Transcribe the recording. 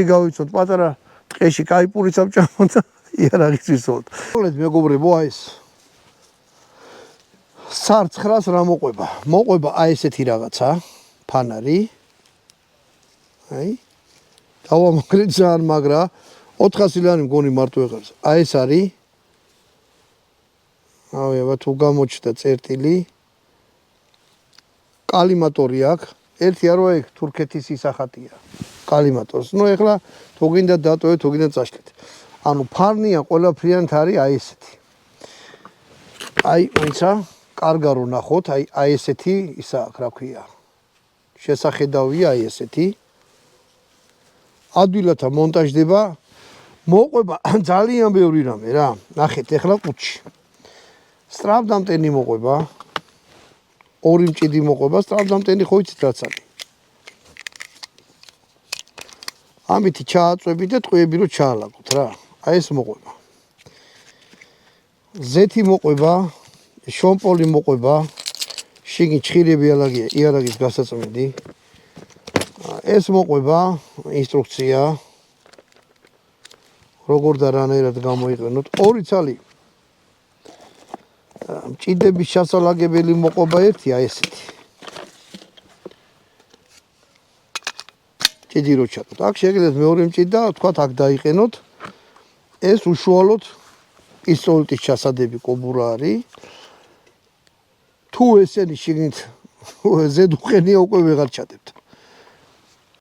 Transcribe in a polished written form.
გავიცოთ პატარა ტყეში კაი პურიც ამჭამოთ და იარაღიც ვისვოთ. მოგლეთ მეგობრებო, აი ეს სარცხრას რა მოყვება? მოყვება აი ესეთი რაღაცა, ფანარი. აი. დავამაგრეთ ძალიან მაგრა. 400 ლარი მგონი მარტო ეღებს. აი ეს არის. ავი, თუ გამოჩნდა წერტილი. კალიმატორი აქვს. ერთი არო ეგ თურქეთის ისახატია. კალიმატორს. ნუ ეხლა თუ გინდა დატოვეთ, თუ გინდა წაშლით. ანუ ფარნია ყველაფრიანთ არის აი ესეთი. აი, ვინცა კარგა რო ნახოთ, აი ესეთი ისა აქვს, რა ქვია. შესახედავია აი ესეთი. ადვილათა მონტაჟდება. მოყვება ძალიან ბევრი რამე რა. ნახეთ ეხლა ყუთში. სტრაპდამტენი მოყვება. ორი მჭიდი მოყვება, სტრაპდამტენი ხო იცით რაც არის. ამით ჩააწვევით და ტყვიები რო ჩაალაგოთ რა. აი ეს მოყვება. ზეთი მოყვება, შომპოლი მოყვება, შიგნით ჩხირები იარაღის გასაწმენდი. ეს მოყვება ინსტრუქცია. როგორ და რანაირად გამოიყენოთ. ორი ცალი მჭიდების შესალაგებელი მოყვება ერთი აი ესეთი. ჭიდი რო ჩაკოთ. აქ შეგიძლიათ მეორე მჭიდი და თქვათ აქ დაიყენოთ. ეს უშუალოდ პისტოლეტის ჩასადები კობურა არის. თუ ესენი შიგნით ზედ უყენია უკვე ვეღარ ჩადებთ.